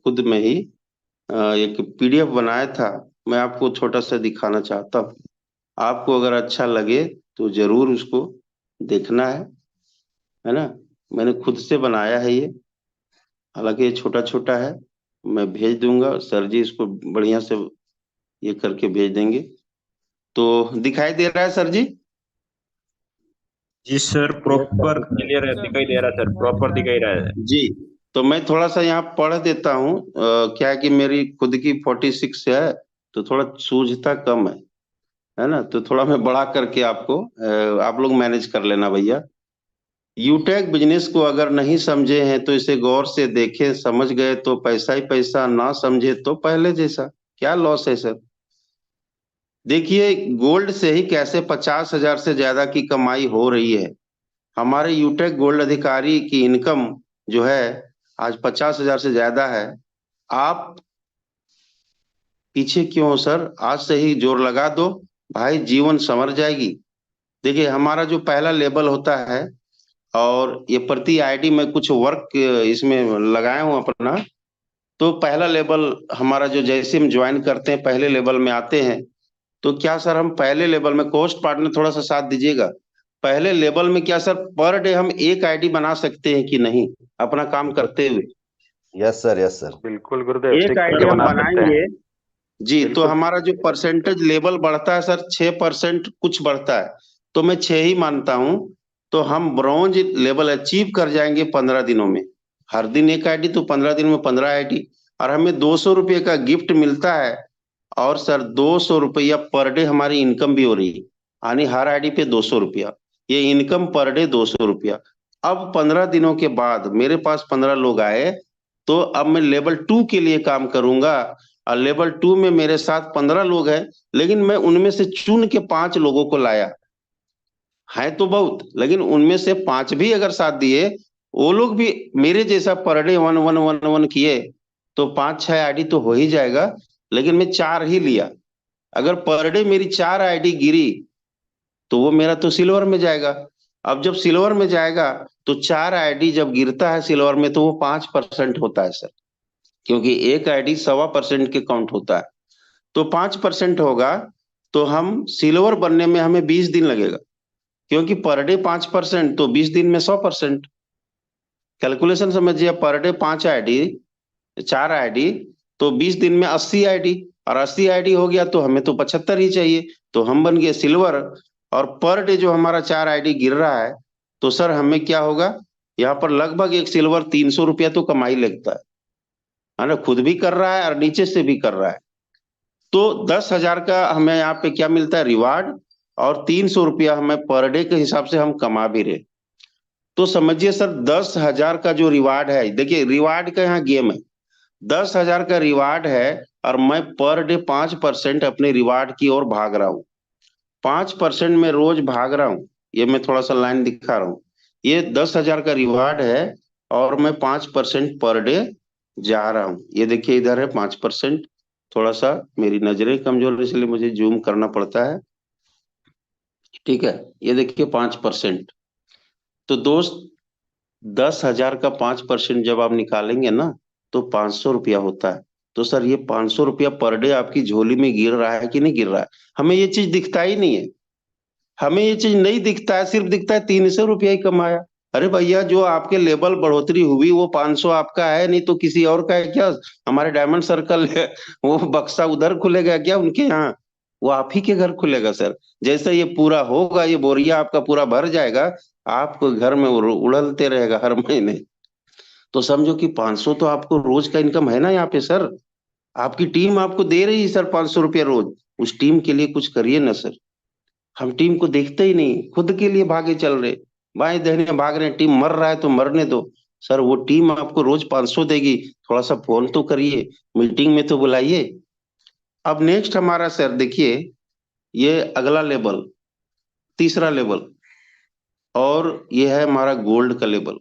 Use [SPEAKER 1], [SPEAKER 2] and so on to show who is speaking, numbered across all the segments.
[SPEAKER 1] खुद में ही एक पीडीएफ बनाया था। मैं आपको छोटा सा दिखाना चाहता हूँ। आपको अगर अच्छा लगे तो जरूर उसको देखना है ना। मैंने खुद से बनाया है ये, हालांकि ये छोटा छोटा है। मैं भेज दूंगा, सर जी इसको बढ़िया से ये करके भेज देंगे। तो दिखाई दे रहा है सर जी?
[SPEAKER 2] जी सर, प्रॉपर क्लियर है, दिखाई दे रहा है सर, प्रॉपर दिखाई रहा है।
[SPEAKER 1] जी। तो मैं थोड़ा सा यहाँ पढ़ देता हूँ। क्या है कि मेरी खुद की 46 है, तो थोड़ा सूझता कम है ना। तो थोड़ा मैं बढ़ा करके आपको आप लोग मैनेज कर लेना भैया। यूटेक बिजनेस को अगर नहीं समझे हैं तो इसे गौर से देखें, समझ गए तो पैसा ही पैसा, ना समझे तो पहले जैसा। क्या लॉस है सर? देखिए, गोल्ड से ही कैसे 50,000 से ज्यादा की कमाई हो रही है। हमारे यूटेक गोल्ड अधिकारी की इनकम जो है आज 50,000 से ज्यादा है। आप पीछे क्यों हो सर? आज से ही जोर लगा दो, भाई जीवन संवर जाएगी। देखिए, हमारा जो पहला लेवल होता है, और ये प्रति आईडी में कुछ वर्क इसमें लगाया हूं अपना। तो पहला लेवल हमारा जो जैसे हम ज्वाइन करते हैं, पहले लेवल में आते हैं, तो क्या सर हम पहले लेवल में, कोस्ट पार्टनर थोड़ा सा साथ दीजिएगा, पहले लेवल में क्या सर पर डे हम एक आईडी बना सकते हैं कि नहीं, अपना काम करते हुए?
[SPEAKER 3] Yes sir, yes sir.
[SPEAKER 4] बिल्कुल गुरुदेव,
[SPEAKER 1] एक
[SPEAKER 4] ठीक
[SPEAKER 1] आईडी
[SPEAKER 4] करके
[SPEAKER 1] हम
[SPEAKER 4] बना सकते हैं।
[SPEAKER 1] बनाएंगे। जी, तो
[SPEAKER 4] बिल्कुल।
[SPEAKER 1] हमारा जो परसेंटेज लेवल बढ़ता है सर, 6% कुछ बढ़ता है, तो मैं 6 ही मानता हूं। तो हम ब्रॉन्ज लेवल अचीव कर जाएंगे 15 दिनों में। हर दिन एक आईडी, तो 15 दिन में 15 आईडी। और हमें 200 रुपये का गिफ्ट मिलता है। और सर 200 रुपया पर डे हमारी इनकम भी हो रही है, यानी हर आईडी पे 200 रुपया। ये इनकम पर डे 200 रुपया। अब 15 दिनों के बाद मेरे पास 15 लोग आए, तो अब मैं लेवल 2 के लिए काम करूंगा। और लेवल 2 में मेरे साथ 15 लोग हैं, लेकिन मैं उनमें से चुन के 5 लोगों को लाया। है तो बहुत, लेकिन उनमें से 5 भी अगर साथ दिए, वो लोग भी मेरे जैसा per day one one one one किए, तो 5-6 आईडी तो हो ही जाएगा। लेकिन मैं 4 ही लिया। अगर पर डे मेरी 4 आईडी गिरी, तो वो मेरा तो सिल्वर में जाएगा। अब जब सिल्वर में जाएगा, तो 4 आईडी जब गिरता है सिल्वर में, तो वो 5% होता है सर। क्योंकि एक आईडी 1.25% के काउंट होता है, तो 5% होगा। तो हम सिल्वर बनने में हमें 20 दिन लगेगा, क्योंकि पर डे 5%, तो 20 दिन में 100%। कैलकुलेशन समझिए, पर डे 5 आईडी, 4 आईडी, तो 20 दिन में 80 आईडी। और 80 आईडी हो गया तो हमें तो 75 ही चाहिए, तो हम बन गए सिल्वर। और पर डे जो हमारा 4 आईडी गिर रहा है, तो सर हमें क्या होगा, यहाँ पर लगभग एक सिल्वर 300 रुपया तो कमाई लगता है ना। खुद भी कर रहा है और नीचे से भी कर रहा है। तो 10,000 का हमें यहाँ पे क्या मिलता है, रिवार्ड। और 300 रुपया हमें पर डे के हिसाब से हम कमा भी रहे। तो समझिए सर, 10,000 का जो रिवार्ड है, देखिए रिवार्ड का यहाँ गेम है। 10,000 का रिवार्ड है, और मैं पर डे 5% अपने रिवार्ड की ओर भाग रहा हूँ। 5% में रोज भाग रहा हूँ। ये मैं थोड़ा सा लाइन दिखा रहा हूँ। ये 10,000 का रिवार्ड है, और मैं 5% पर डे जा रहा हूँ। ये देखिए इधर है 5%। थोड़ा सा मेरी नजरें कमजोर है, इसलिए मुझे जूम करना पड़ता है। ठीक है, ये देखिए 5%। तो दोस्त, 10,000 का 5% जब आप निकालेंगे ना, तो 500 रुपया होता है। तो सर ये 500 रुपया पर डे आपकी झोली में गिर रहा है कि नहीं गिर रहा है? हमें ये चीज दिखता ही नहीं है। हमें ये चीज नहीं दिखता है, सिर्फ दिखता है 300 रुपया ही कमाया। अरे भैया, जो आपके लेवल बढ़ोतरी हुई वो 500 आपका है, नहीं तो किसी और का है क्या? हमारे डायमंड सर्कल है, वो बक्सा उधर खुलेगा क्या उनके यहाँ? वो आप ही के घर खुलेगा सर। जैसे ये पूरा होगा, ये बोरिया आपका पूरा भर जाएगा, आपको घर में उड़लते रहेगा हर महीने। तो समझो कि 500 तो आपको रोज का इनकम है ना यहाँ पे सर। आपकी टीम आपको दे रही है सर 500 रुपया रोज। उस टीम के लिए कुछ करिए ना सर। हम टीम को देखते ही नहीं, खुद के लिए भागे चल रहे, बाएं दाहिने भाग रहे हैं। टीम मर रहा है तो मरने दो। सर वो टीम आपको रोज 500 देगी, थोड़ा सा फोन तो करिए, मीटिंग में तो बुलाइए। अब नेक्स्ट हमारा सर देखिए, ये अगला लेवल, तीसरा लेवल, और ये है हमारा गोल्ड का लेवल।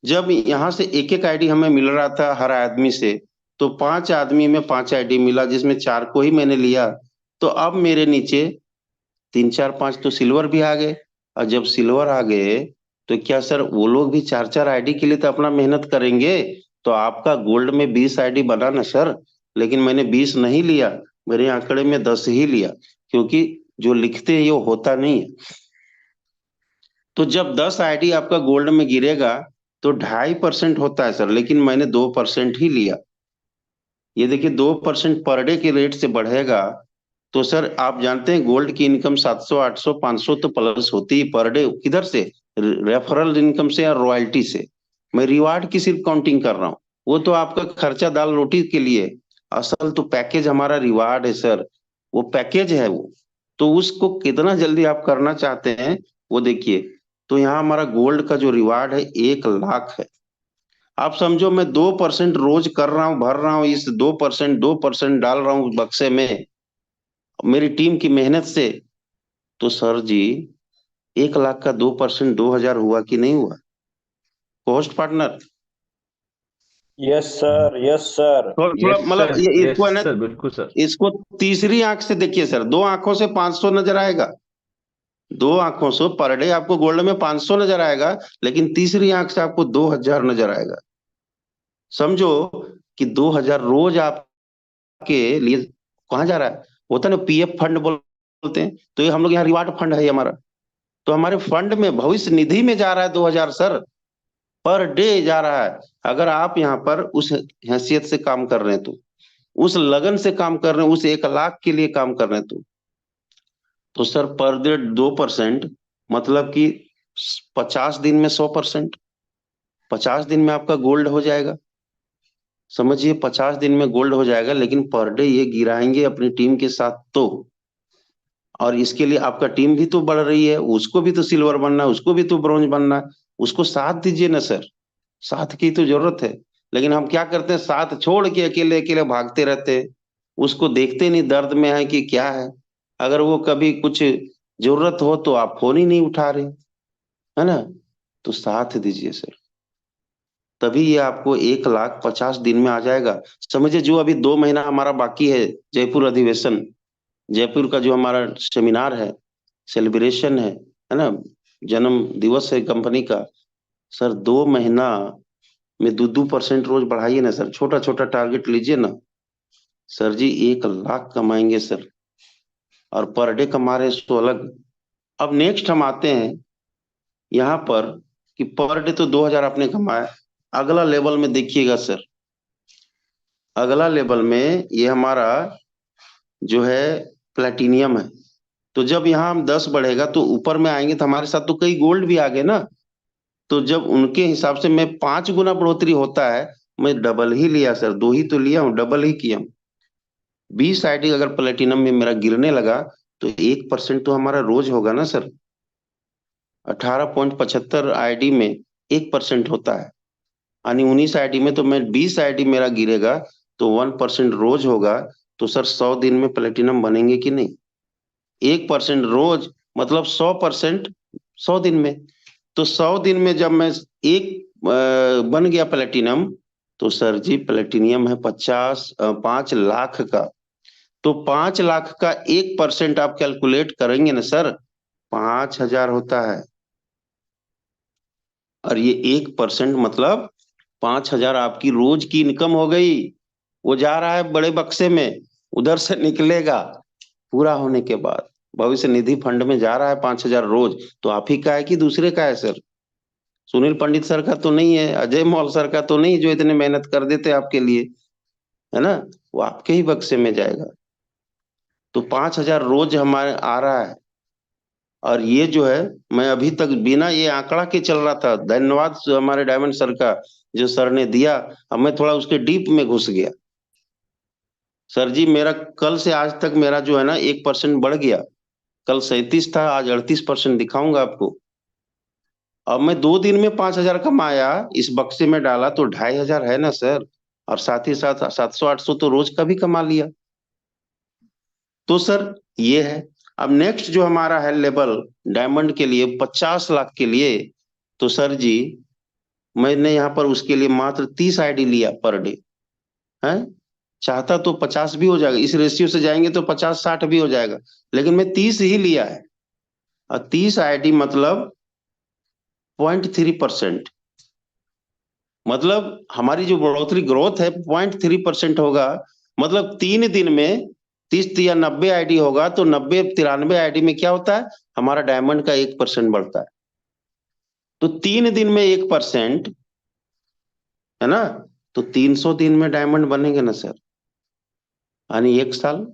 [SPEAKER 1] जब यहाँ से एक एक आईडी हमें मिल रहा था हर आदमी से, तो 5 आदमी में 5 आईडी मिला, जिसमें 4 को ही मैंने लिया। तो अब मेरे नीचे 3 4 5 तो सिल्वर भी आ गए। और जब सिल्वर आ गए, तो क्या सर वो लोग भी 4 4 आईडी के लिए तो अपना मेहनत करेंगे? तो आपका गोल्ड में 20 आईडी बना ना सर, लेकिन मैंने 20 नहीं लिया, मेरे आंकड़े में 10 ही लिया, क्योंकि जो लिखते हैं ये होता नहीं है। तो जब 10 आईडी आपका गोल्ड में गिरेगा तो 2.5% होता है सर, लेकिन मैंने 2% ही लिया। ये देखिए 2% पर डे के रेट से बढ़ेगा तो सर आप जानते हैं गोल्ड की इनकम 700 800 500 तो प्लस होती ही पर डे, किधर से? रेफरल इनकम से या रॉयल्टी से। मैं रिवार्ड की सिर्फ काउंटिंग कर रहा हूँ, वो तो आपका खर्चा दाल रोटी के लिए, असल तो पैकेज हमारा रिवार्ड है सर, वो पैकेज है वो। तो उसको कितना जल्दी आप करना चाहते हैं वो देखिए। तो यहाँ हमारा गोल्ड का जो रिवार्ड है 1 लाख है। आप समझो मैं 2% रोज कर रहा हूँ, भर रहा हूँ, इस 2% डाल रहा हूँ बक्से में मेरी टीम की मेहनत से। तो सर जी 1 लाख का 2% 2,000 हुआ कि नहीं हुआ? Cost partner
[SPEAKER 2] yes sir, yes sir.
[SPEAKER 1] थोड़ा थोड़ा
[SPEAKER 4] यस
[SPEAKER 1] मतलब
[SPEAKER 4] सर,
[SPEAKER 1] ये इसको है
[SPEAKER 4] यस
[SPEAKER 1] ना,
[SPEAKER 4] सर, बिल्कुल सर।
[SPEAKER 1] इसको तीसरी आंख से देखिए सर, 2 आंखों से 500 नजर आएगा, 2 आंखों से पर डे आपको गोल्ड में 500 नजर आएगा, लेकिन तीसरी आंख से आपको 2,000 नजर आएगा। समझो कि 2,000 रोज आपके लिए कहाँ जा रहा है? होता है ना पीएफ फंड बोलते हैं, तो ये हम लोग यहाँ रिवार्ड फंड है ये हमारा। तो हमारे फंड में भविष्य निधि में जा रहा है 2,000 सर, पर डे जा रहा है। अगर आप यहाँ पर उस हैसियत से काम कर रहे हैं तो, उस लगन से काम कर रहे हैं, उस 1 लाख के लिए काम कर रहे हैं तो सर पर डे 2% मतलब कि 50 दिन में 100%, 50 दिन में आपका गोल्ड हो जाएगा। समझिए 50 दिन में गोल्ड हो जाएगा, लेकिन पर डे ये गिराएंगे अपनी टीम के साथ तो। और इसके लिए आपका टीम भी तो बढ़ रही है, उसको भी तो सिल्वर बनना है, उसको भी तो ब्रॉन्ज बनना है, उसको साथ दीजिए ना सर, साथ की तो जरूरत है। लेकिन हम क्या करते हैं, साथ छोड़ के अकेले अकेले भागते रहते हैं, उसको देखते नहीं दर्द में है कि क्या है। अगर वो कभी कुछ जरूरत हो तो आप फोन ही नहीं उठा रहे, है ना? तो साथ दीजिए सर, तभी ये आपको 1,50,000 दिन में आ जाएगा। समझिए जो अभी 2 महीना हमारा बाकी है, जयपुर अधिवेशन, जयपुर का जो हमारा सेमिनार है, सेलिब्रेशन है ना, जन्म दिवस है कंपनी का। सर 2 महीना में 2% रोज बढ़ाइए ना सर, छोटा छोटा टारगेट लीजिए ना सर जी, 1 लाख कमाएंगे सर। और पर डे कमा रहे हैं तो अलग। अब नेक्स्ट हम आते हैं यहाँ पर कि पर डे तो 2,000 आपने कमाया, अगला लेवल में देखिएगा सर। अगला लेवल में ये हमारा जो है प्लेटिनियम है। तो जब यहाँ हम 10 बढ़ेगा तो ऊपर में आएंगे तो हमारे साथ तो कई गोल्ड भी आ गए ना। तो जब उनके हिसाब से मैं 5 गुना बढ़ोतरी होता है, मैं डबल ही लिया सर, 2 ही तो लिया हूँ, डबल ही किया हूँ। 20 आईडी अगर प्लेटिनम में मेरा गिरने लगा तो 1% तो हमारा रोज होगा ना सर। 18.75 आईडी में 1% होता है, यानी 19 आईडी में तो मैं 20 आईडी मेरा गिरेगा तो 1% रोज होगा। तो सर 100 दिन में प्लेटिनम बनेंगे कि नहीं? 1% रोज मतलब 100%, 100 दिन में। तो 100 दिन में जब मैं एक बन गया प्लेटिनम, तो सर जी प्लेटिनियम है 5 लाख का। तो 5 लाख का 1% आप कैलकुलेट करेंगे ना सर, 5,000 होता है। और ये 1% मतलब 5,000 आपकी रोज की इनकम हो गई। वो जा रहा है बड़े बक्से में, उधर से निकलेगा पूरा होने के बाद भविष्य निधि फंड में जा रहा है 5,000 रोज। तो आप ही का है कि दूसरे का है सर? सुनील पंडित सर का तो नहीं है, अजय मौल सर का तो नहीं, जो इतने मेहनत कर देते आपके लिए, है ना? वो आपके ही बक्से में जाएगा। तो 5,000 रोज हमारे आ रहा है। और ये जो है, मैं अभी तक बिना ये आंकड़ा के चल रहा था, धन्यवाद हमारे डायमंड सर का, जो सर ने दिया। अब मैं थोड़ा उसके डीप में घुस गया। सर जी मेरा कल से आज तक मेरा जो है ना 1% बढ़ गया। कल 37 था, आज 38% दिखाऊंगा आपको। अब मैं 2 दिन में 5,000 कमाया, इस बक्से में डाला तो 2,500 है ना सर। और साथ ही साथ 700 800 तो रोज का भी कमा लिया। तो सर ये है। अब नेक्स्ट जो हमारा है लेवल डायमंड के लिए 50 लाख के लिए, तो सर जी मैंने यहाँ पर उसके लिए मात्र 30 आईडी लिया पर डे है। चाहता तो 50 भी हो जाएगा, इस रेशियो से जाएंगे तो 50 60 भी हो जाएगा, लेकिन मैं 30 ही लिया है। और 30 आईडी मतलब 0.3%। मतलब हमारी जो बढ़ोतरी ग्रोथ है 0.3% होगा। मतलब 3 दिन में 30 या 90 आईडी होगा तो 90 93 आईडी में क्या होता है, हमारा डायमंड का 1% बढ़ता है। तो 3 दिन में 1% है ना, तो 300 दिन में डायमंड बनेंगे ना सर, यानी 1 साल।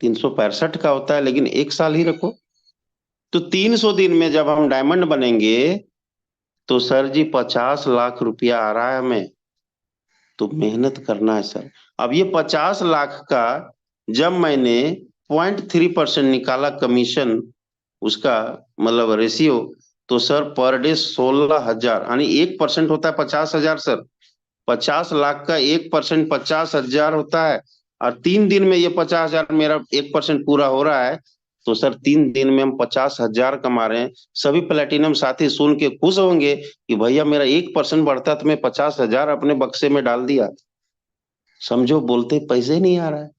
[SPEAKER 1] 365 का होता है लेकिन 1 साल ही रखो। तो 300 दिन में जब हम डायमंड बनेंगे तो सर जी 50 लाख रुपया आ रहा है हमें, तो मेहनत करना है सर। अब ये 50 लाख का जब मैंने 0.3% निकाला कमीशन, उसका मतलब रेशियो, तो सर पर डे 16,000, यानी 1% होता है 50,000 सर। 50 लाख का 1% 50,000 होता है। और 3 दिन में ये 50,000 मेरा 1% पूरा हो रहा है। तो सर 3 दिन में हम 50,000 कमा रहे हैं। सभी प्लेटिनम साथी सुन के खुश होंगे कि भैया मेरा 1% बढ़ता तो मैं 50,000 अपने बक्से में डाल दिया। समझो, बोलते पैसे नहीं आ रहा है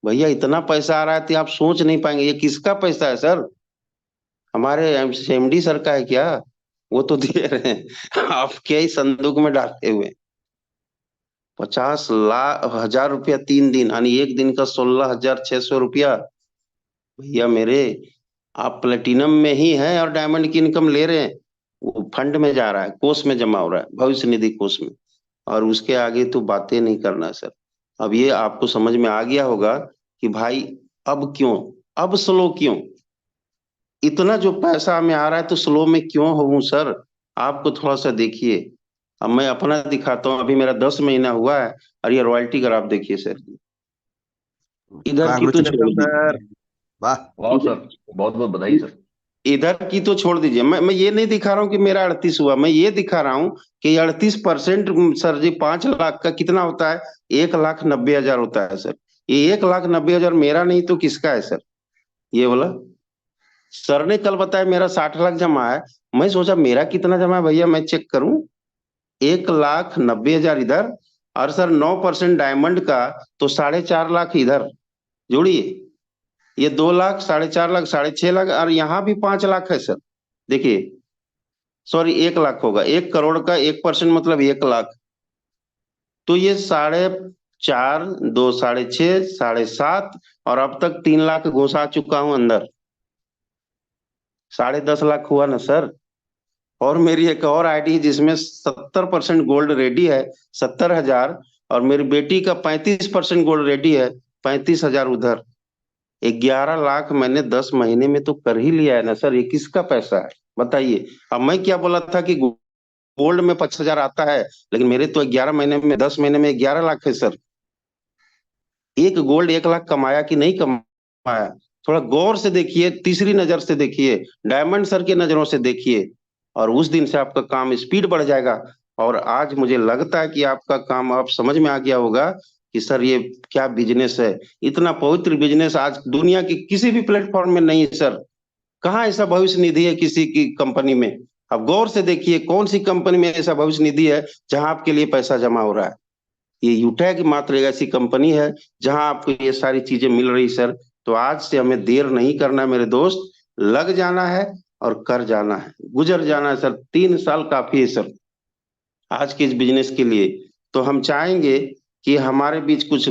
[SPEAKER 1] भैया, इतना पैसा आ रहा है तो आप सोच नहीं पाएंगे ये किसका पैसा है सर। हमारे एमडी सर का है क्या? वो तो दे रहे हैं आपके ही संदूक में डाले हुए। 50 लाख 1,000 रुपया 3 दिन, यानी एक दिन का 16,600 रुपया। भैया मेरे, आप प्लेटिनम में ही हैं और डायमंड की इनकम ले रहे हैं। वो फंड में जा रहा है, कोष में जमा हो रहा है, भविष्य निधि कोष में। और उसके आगे तो बातें नहीं करना सर। अब ये आपको समझ में आ गया होगा कि भाई अब क्यों, अब स्लो क्यों, इतना जो पैसा हमें आ रहा है तो स्लो में क्यों हूँ सर। आपको थोड़ा सा देखिए। अब मैं अपना दिखाता हूँ, अभी मेरा 10 महीना हुआ है और ये रॉयल्टी ग्राफ देखिए सर। इधर की तो छोड़
[SPEAKER 3] Congratulations,
[SPEAKER 1] दीजिए,
[SPEAKER 3] sir. वाह।
[SPEAKER 4] वाह सर, बहुत बहुत बधाई सर।
[SPEAKER 1] इधर की तो छोड़ दीजिए। मैं ये नहीं दिखा रहा हूँ कि मेरा 38 हुआ, मैं ये दिखा रहा हूँ कि 38% सर जी 5 लाख का कितना होता है, 1,90,000 होता है सर। ये 1,90,000 मेरा नहीं तो किसका है सर, ये बोला। सर ने कल बताया मेरा 60 लाख जमा है। मैं सोचा मेरा कितना जमा है भैया, मैं चेक करूं। 1,90,000 इधर, और सर 9% डायमंड का, तो 4.5 लाख इधर जोड़िए। ये 2 लाख, 4.5 लाख, 6.5 लाख, और यहाँ भी 5 लाख है सर। देखिए, सॉरी 1 लाख होगा, 1 करोड़ का 1% मतलब 1 लाख। तो ये 4.5, 2 6.5, 7.5, और अब तक 3 लाख घुसा चुका हूं अंदर। 10.5 लाख हुआ ना सर। और मेरी एक और आईडी है जिसमें 70% गोल्ड रेडी है, 70,000। और मेरी बेटी का 35% गोल्ड रेडी है, 35,000 उधर। 11 लाख मैंने 10 महीने में तो कर ही लिया है ना सर। ये किसका पैसा है बताइए। अब मैं क्या बोला था कि गोल्ड में 5,000 आता है, लेकिन मेरे तो 11 महीने में, 10 महीने में 11 लाख है सर। एक गोल्ड 1 लाख कमाया कि नहीं कमाया, थोड़ा गौर से देखिए, तीसरी नजर से देखिए, डायमंड सर के नजरों से देखिए, और उस दिन से आपका काम स्पीड बढ़ जाएगा। और आज मुझे लगता है कि आपका काम आप समझ में आ गया होगा कि सर ये क्या बिजनेस है। इतना पवित्र बिजनेस आज दुनिया की किसी भी प्लेटफॉर्म में नहीं है सर। कहाँ ऐसा भविष्य निधि है किसी की कंपनी में? अब गौर से देखिए कौन सी कंपनी में ऐसा भविष्य निधि है जहां आपके लिए पैसा जमा हो रहा है। ये यूटैग मात्र एक ऐसी कंपनी है जहां आपको ये सारी चीजें मिल रही सर। तो आज से हमें देर नहीं करना है मेरे दोस्त, लग जाना है और कर जाना है, गुजर जाना है सर। 3 साल काफी है सर आज के इस बिजनेस के लिए। तो हम चाहेंगे कि हमारे बीच कुछ